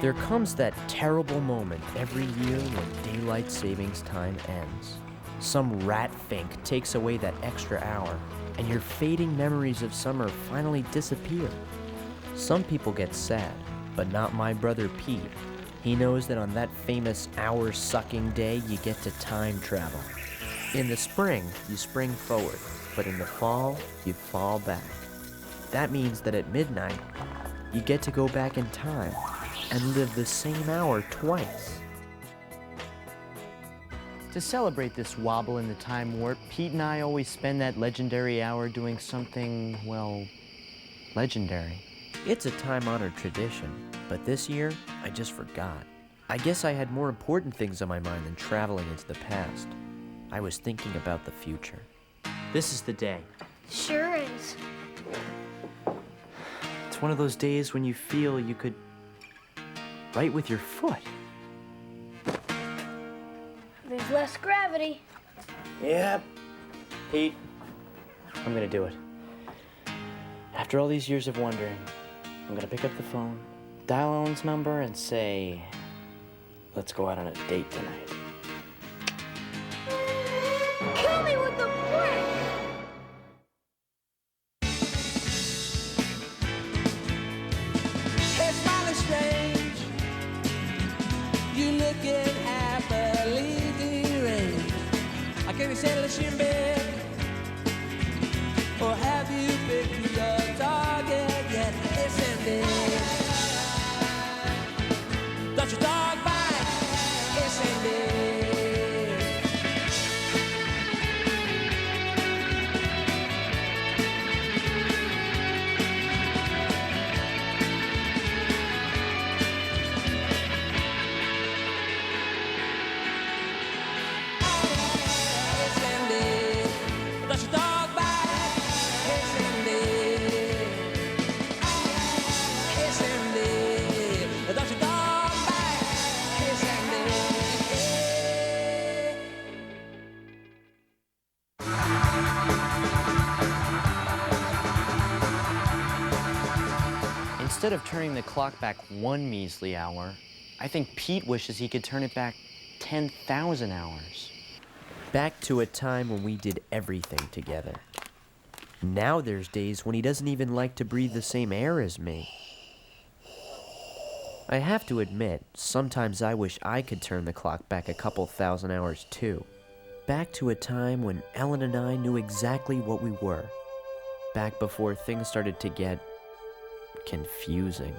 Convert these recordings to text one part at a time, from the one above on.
There comes that terrible moment every year when daylight savings time ends. Some rat fink takes away that extra hour, and your fading memories of summer finally disappear. Some people get sad, but not my brother Pete. He knows that on that famous hour-sucking day, you get to time travel. In the spring, you spring forward, but in the fall, you fall back. That means that at midnight, you get to go back in time and live the same hour twice. To celebrate this wobble in the time warp, Pete and I always spend that legendary hour doing something, well, legendary. It's a time-honored tradition, but this year, I just forgot. I guess I had more important things on my mind than traveling into the past. I was thinking about the future. This is the day. Sure is. It's one of those days when you feel you could write with your foot. There's less gravity. Yep. Pete, I'm gonna do it. After all these years of wondering, I'm gonna pick up the phone, dial Ellen's number, and say, let's go out on a date tonight. Kill me with the brick! Hey, smiling strange, you looking happily deranged. I can't settle a shin bed, or have you picked your target yet? Hey, Sandy, does your dog bite? Hey, Sandy. Instead of turning the clock back one measly hour, I think Pete wishes he could turn it back 10,000 hours. Back to a time when we did everything together. Now there's days when he doesn't even like to breathe the same air as me. I have to admit, sometimes I wish I could turn the clock back a couple thousand hours too. Back to a time when Ellen and I knew exactly what we were. Back before things started to get confusing.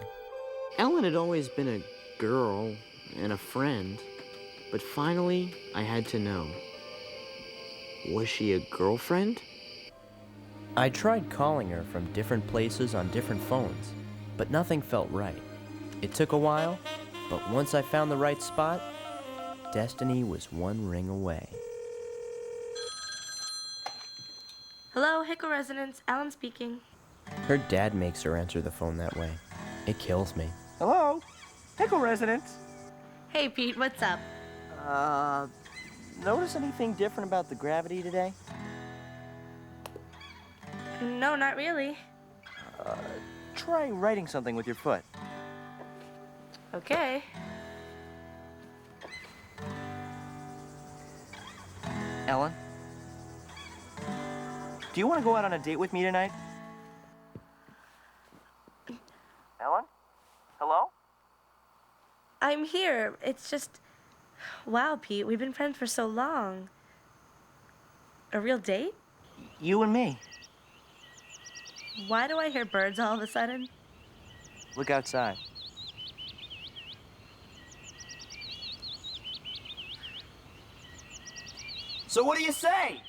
Ellen had always been a girl and a friend, but finally I had to know. Was she a girlfriend? I tried calling her from different places on different phones, but nothing felt right. It took a while, but once I found the right spot, destiny was one ring away. Hello, Hickle Residence. Alan speaking. Her dad makes her answer the phone that way. It kills me. Hello? Pickle residence. Hey, Pete, what's up? Notice anything different about the gravity today? No, not really. Try writing something with your foot. Okay. Ellen? Do you want to go out on a date with me tonight? Ellen? Hello? I'm here. It's just... Wow, Pete, we've been friends for so long. A real date? You and me. Why do I hear birds all of a sudden? Look outside. So what do you say?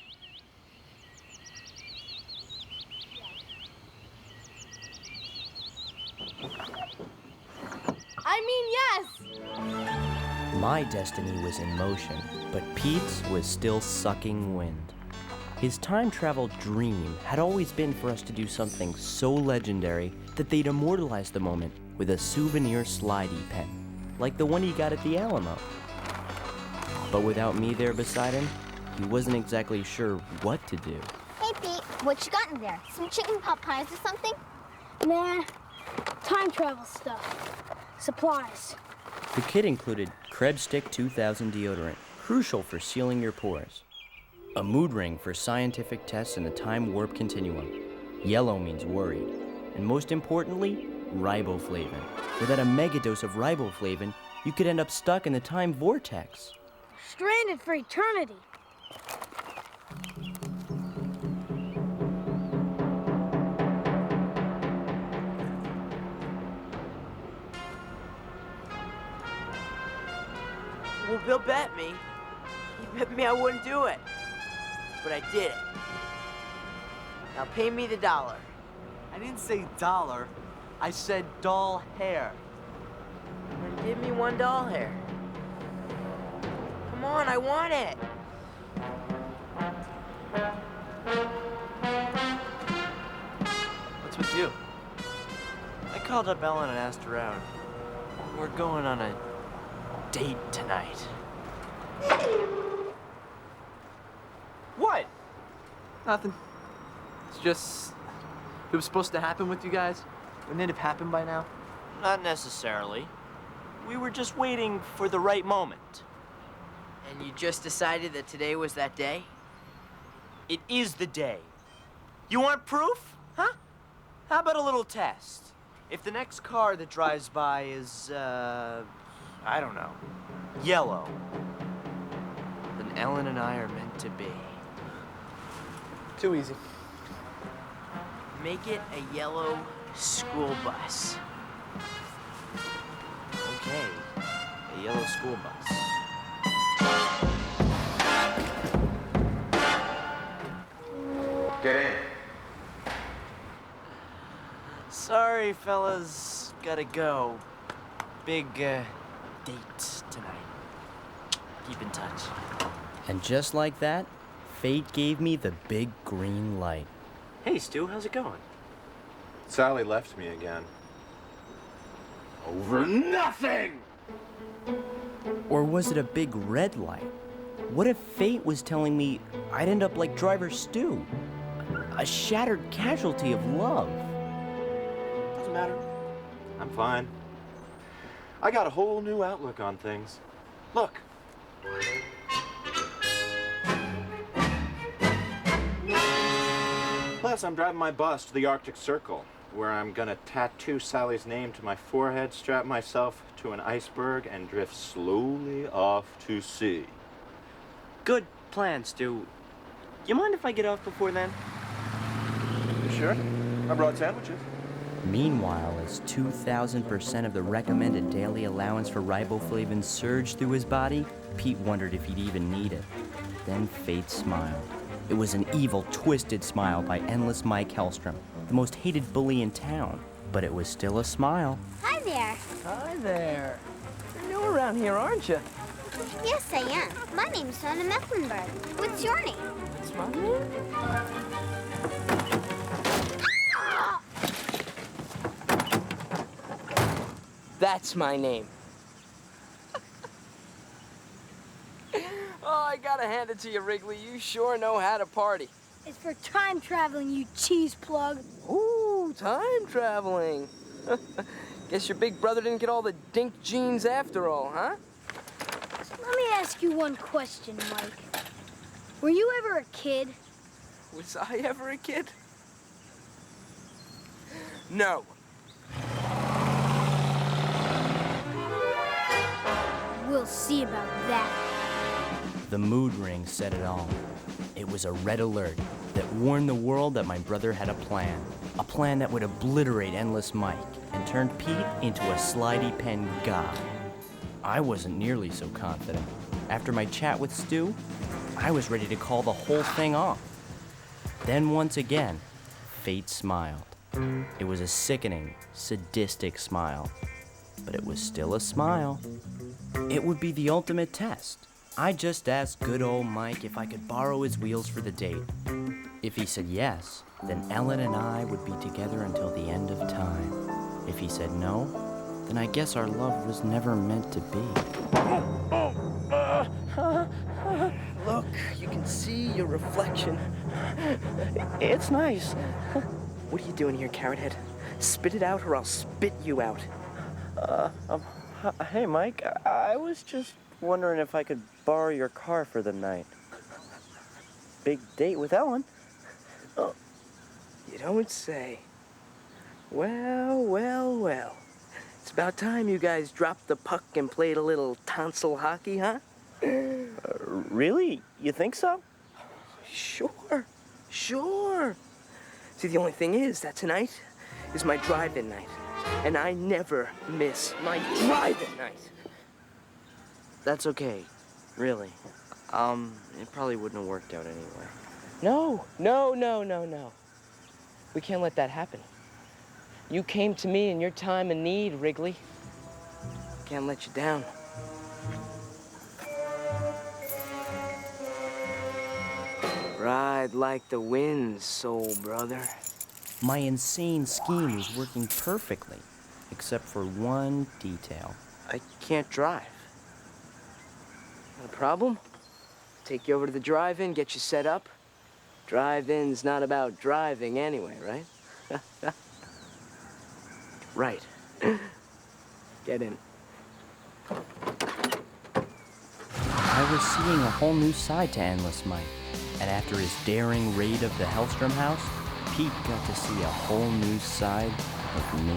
I mean, yes! My destiny was in motion, but Pete's was still sucking wind. His time travel dream had always been for us to do something so legendary that they'd immortalize the moment with a souvenir slidey pen, like the one he got at the Alamo. But without me there beside him, he wasn't exactly sure what to do. Hey, Pete, what you got in there? Some chicken pot pies or something? Nah, Time travel stuff. Supplies. The kit included Krebs Stick 2000 deodorant, crucial for sealing your pores. A mood ring for scientific tests in the time warp continuum. Yellow means worried. And most importantly, riboflavin. Without a megadose of riboflavin, you could end up stuck in the time vortex. Stranded for eternity. Well, Bill bet me. He bet me I wouldn't do it. But I did it. Now pay me the $1. I didn't say dollar. I said doll hair. Then give me one doll hair. Come on, I want it. What's with you? I called up Ellen and asked her out. We're going on a date tonight. What? Nothing. It's just... It was supposed to happen with you guys. Wouldn't it have happened by now? Not necessarily. We were just waiting for the right moment. And you just decided that today was that day? It is the day. You want proof? Huh? How about a little test? If the next car that drives by is, I don't know, yellow, then Ellen and I are meant to be. Too easy. Make it a yellow school bus. Okay, a yellow school bus. Get in. Sorry, fellas. Gotta go. Big, date tonight. Keep in touch. And just like that, fate gave me the big green light. Hey, Stu, how's it going? Sally left me again. Over nothing! Or was it a big red light? What if fate was telling me I'd end up like Driver Stu? A shattered casualty of love. Doesn't matter. I'm fine. I got a whole new outlook on things. Look. Plus, I'm driving my bus to the Arctic Circle, where I'm gonna tattoo Sally's name to my forehead, strap myself to an iceberg, and drift slowly off to sea. Good plan, Stu. You mind if I get off before then? You sure? I brought sandwiches. Meanwhile, as 2,000% of the recommended daily allowance for riboflavin surged through his body, Pete wondered if he'd even need it. Then fate smiled. It was an evil, twisted smile by Endless Mike Hellstrom, the most hated bully in town. But it was still a smile. Hi there. Hi there. You're new around here, aren't you? Yes, I am. My name's Donna Mecklenburg. What's your name? What's my name? That's my name. Oh, I gotta hand it to you, Wrigley. You sure know how to party. It's for time traveling, you cheese plug. Ooh, time traveling. Guess your big brother didn't get all the dink genes after all, huh? Let me ask you one question, Mike. Were you ever a kid? Was I ever a kid? No. We'll see about that. The mood ring said it all. It was a red alert that warned the world that my brother had a plan. A plan that would obliterate Endless Mike and turn Pete into a slidey pen god. I wasn't nearly so confident. After my chat with Stu, I was ready to call the whole thing off. Then once again, fate smiled. It was a sickening, sadistic smile, but it was still a smile. It would be the ultimate test. I just asked good old Mike if I could borrow his wheels for the date. If he said yes, then Ellen and I would be together until the end of time. If he said no, then I guess our love was never meant to be. Look, you can see your reflection. It's nice. What are you doing here, Carrot Head? Spit it out or I'll spit you out. Hey, Mike, I was just wondering if I could borrow your car for the night. Big date with Ellen. Oh, you don't say. Well, well, well. It's about time you guys dropped the puck and played a little tonsil hockey, huh? Really? You think so? Sure. See, the only thing is that tonight is my drive-in night. And I never miss my drive-in night. That's okay. Really. It probably wouldn't have worked out anyway. No. We can't let that happen. You came to me in your time of need, Wrigley. Can't let you down. Ride like the wind, soul brother. My insane scheme was working perfectly, except for one detail. I can't drive. Got a problem? Take you over to the drive-in, get you set up. Drive-in's not about driving anyway, right? Right. Get in. I was seeing a whole new side to Endless Mike, and after his daring raid of the Hellstrom house, Pete got to see a whole new side of me.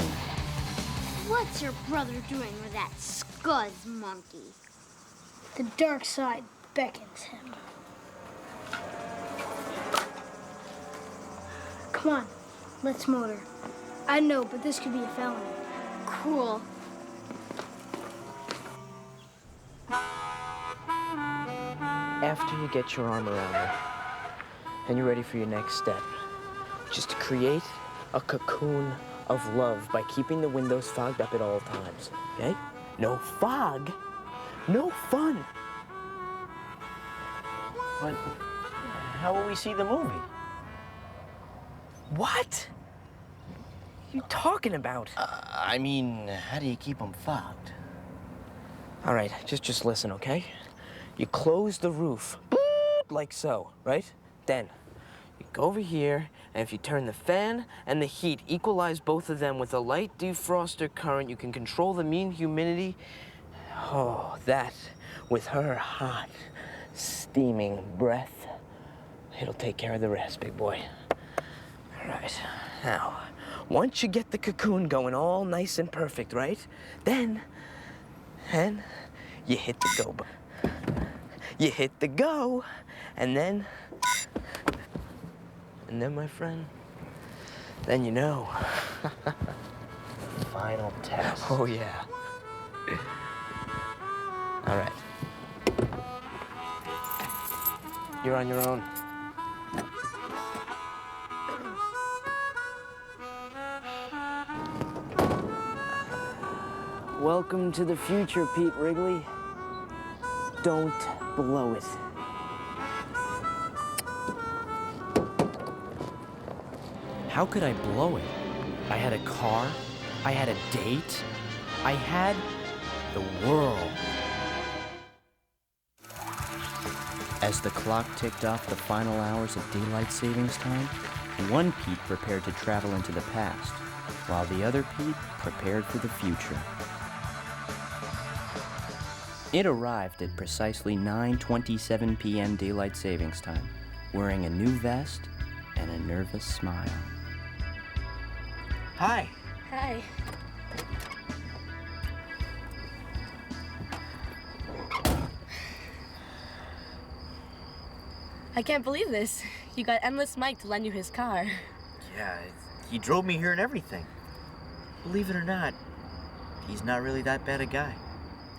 What's your brother doing with that scuzz monkey? The dark side beckons him. Come on, let's motor. I know, but this could be a felony. Cool. After you get your arm around me, and you're ready for your next step, just to create a cocoon of love by keeping the windows fogged up at all times, okay? No fog, no fun. But how will we see the movie? What? What are you talking about? I mean, how do you keep them fogged? All right, just listen, okay? You close the roof, like so, right? Then, you go over here, and if you turn the fan and the heat, equalize both of them with a light defroster current, you can control the mean humidity. Oh, that, with her hot, steaming breath, it'll take care of the rest, big boy. All right, now, once you get the cocoon going all nice and perfect, right? Then you hit the go button. You hit the go, and then, my friend, then you know. Final test. Oh, yeah. All right. You're on your own. Welcome to the future, Pete Wrigley. Don't blow it. How could I blow it? I had a car, I had a date, I had the world. As the clock ticked off the final hours of daylight savings time, one Pete prepared to travel into the past, while the other Pete prepared for the future. It arrived at precisely 9:27 p.m. daylight savings time, wearing a new vest and a nervous smile. Hi. Hi. I can't believe this. You got Endless Mike to lend you his car. Yeah, he drove me here and everything. Believe it or not, he's not really that bad a guy.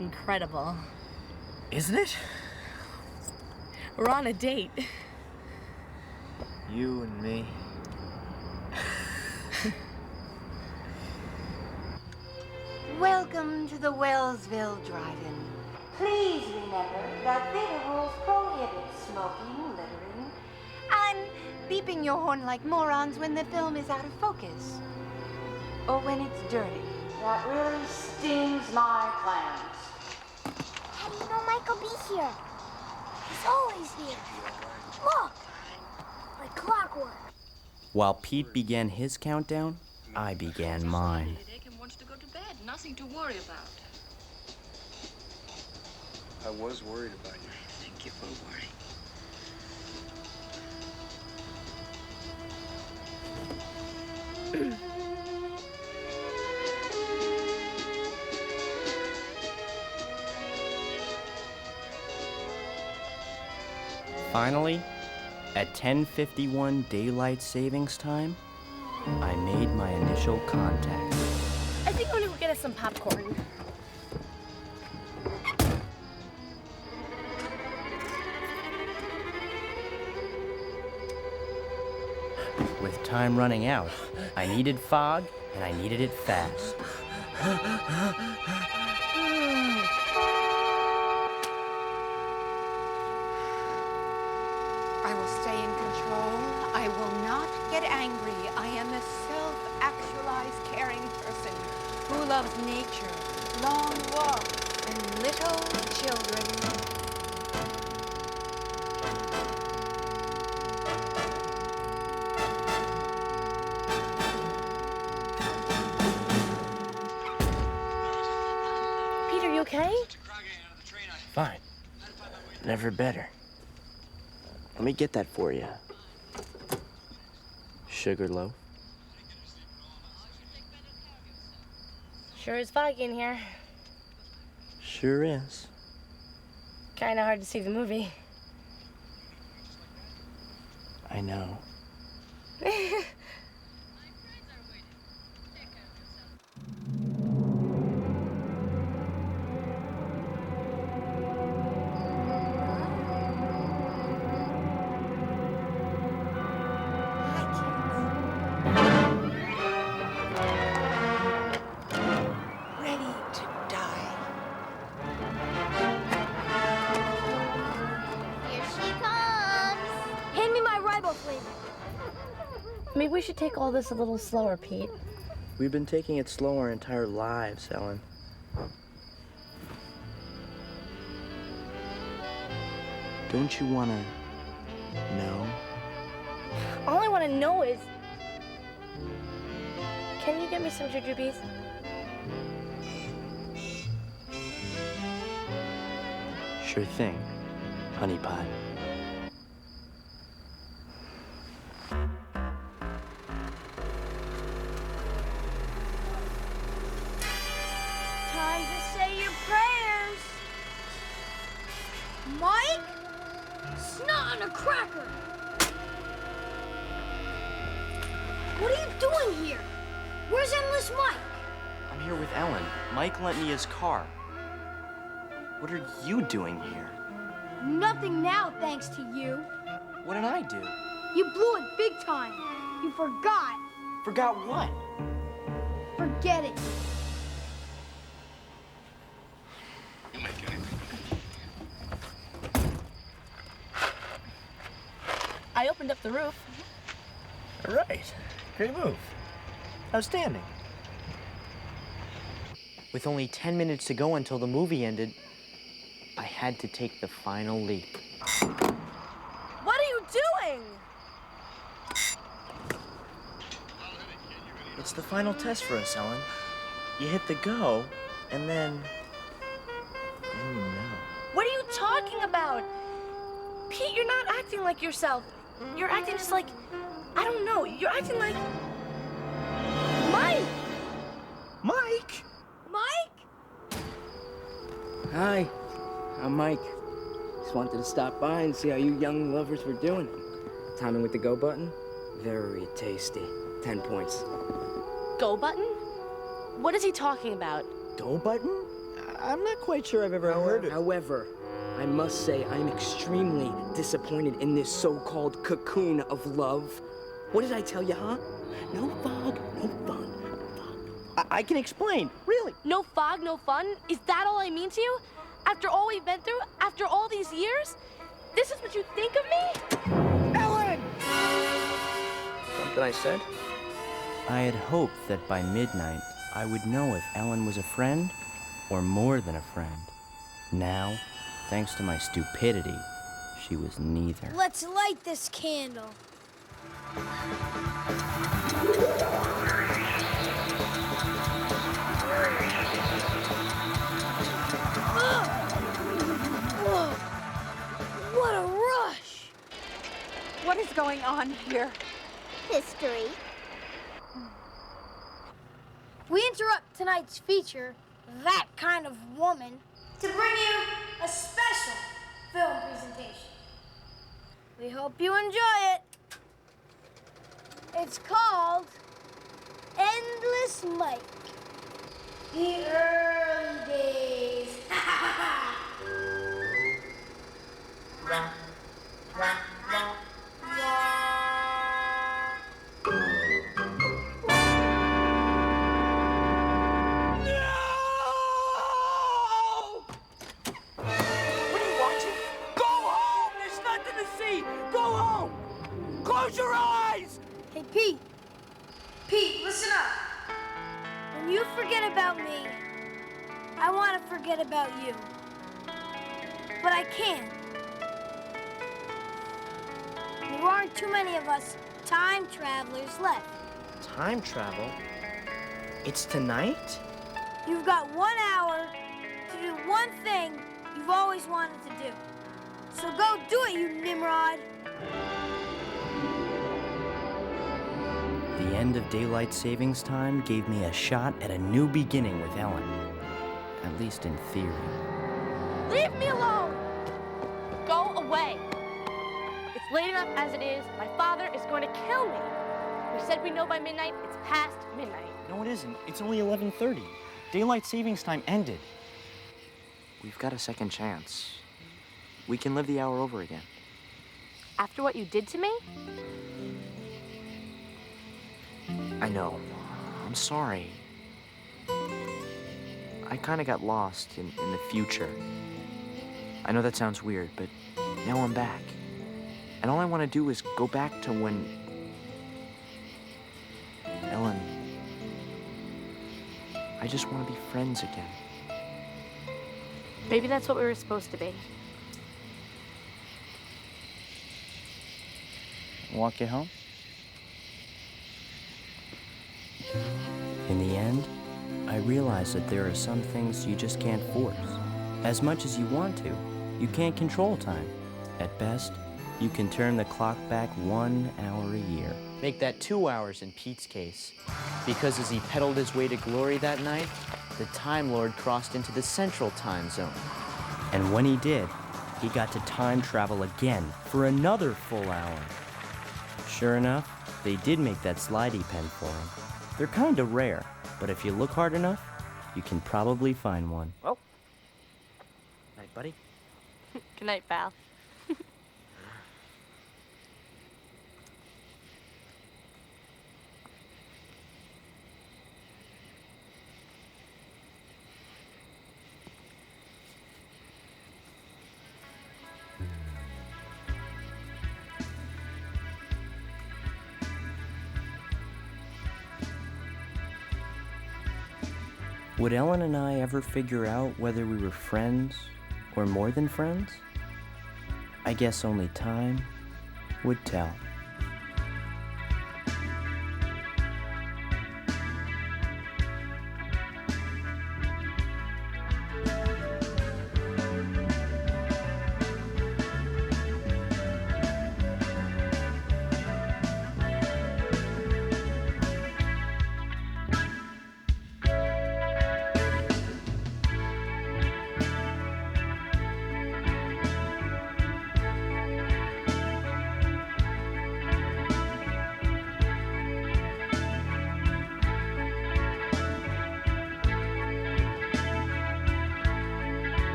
Incredible. Isn't it? We're on a date. You and me. Welcome to the Wellsville Drive-In. Please remember that theater rules prohibit smoking, littering, and beeping your horn like morons when the film is out of focus. Or when it's dirty. That really stings my clams. How do you know Mike will be here? He's always here. Look! Like clockwork. While Pete began his countdown, I began mine. Wants to go to bed. Nothing to worry about. I was worried about you. Thank you for worrying. Finally, at 10:51 daylight savings time, I made my initial contact. I think I'm gonna go get us some popcorn. With time running out, I needed fog, and I needed it fast. I will stay in control. I will not get angry. I am a self-actualized, caring person who loves nature, long walks, and little children. Peter, you okay? Fine. Never better. Let me get that for you. Sugar loaf. Sure is foggy in here. Sure is. Kinda hard to see the movie. I know. Ready to die. Here she comes. Hand me my riboflavin. Maybe we should take all this a little slower, Pete. We've been taking it slow our entire lives, Ellen. Don't you want to know? All I want to know is, can you get me some jujubes? Sure thing, honey pie. Time to say your prayers. Mike? Snot on a cracker. What are you doing here? Where's Endless Mike? I'm here with Ellen. Mike lent me his car. What are you doing here? Nothing now, thanks to you. What did I do? You blew it big time. You forgot. Forgot what? Forget it. I opened up the roof. All right. Great move. Outstanding. With only 10 minutes to go until the movie ended, I had to take the final leap. What are you doing? It's the final test for us, Ellen. You hit the go, and then you know. What are you talking about? Pete, you're not acting like yourself. You're acting just like, I don't know, you're acting like Mike! Mike! Mike? Hi, I'm Mike. Just wanted to stop by and see how you young lovers were doing. Timing with the go button? Very tasty. 10 points. Go button? What is he talking about? Go button? I'm not quite sure I've ever heard it. However, I must say I'm extremely disappointed in this so-called cocoon of love. What did I tell you, huh? No fog, no fun. I can explain, really. No fog, no fun? Is that all I mean to you? After all we've been through? After all these years? This is what you think of me? Ellen! Something I said? I had hoped that by midnight, I would know if Ellen was a friend or more than a friend. Now, thanks to my stupidity, she was neither. Let's light this candle. going on here? History. We interrupt tonight's feature, That Kind of Woman, to bring you a special film presentation. We hope you enjoy it. It's called Endless Mike. The early days. Close your eyes! Hey, Pete. Pete, listen up. When you forget about me, I want to forget about you. But I can't. There aren't too many of us time travelers left. Time travel? It's tonight? You've got 1 hour to do one thing you've always wanted to do. So go do it, you Nimrod. The end of daylight savings time gave me a shot at a new beginning with Ellen. At least in theory. Leave me alone! Go away. It's late enough as it is. My father is going to kill me. We said we know by midnight. It's past midnight. No, it isn't. It's only 11:30. Daylight savings time ended. We've got a second chance. We can live the hour over again. After what you did to me? I know. I'm sorry. I kind of got lost in the future. I know that sounds weird, but now I'm back. And all I want to do is go back to when... Ellen... I just want to be friends again. Maybe that's what we were supposed to be. Walk you home? In the end, I realized that there are some things you just can't force. As much as you want to, you can't control time. At best, you can turn the clock back 1 hour a year. Make that 2 hours in Pete's case. Because as he pedaled his way to glory that night, the Time Lord crossed into the Central Time Zone. And when he did, he got to time travel again for another full hour. Sure enough, they did make that slidey pen for him. They're kind of rare, but if you look hard enough, you can probably find one. Well, night, buddy. Good night, pal. Would Ellen and I ever figure out whether we were friends or more than friends? I guess only time would tell.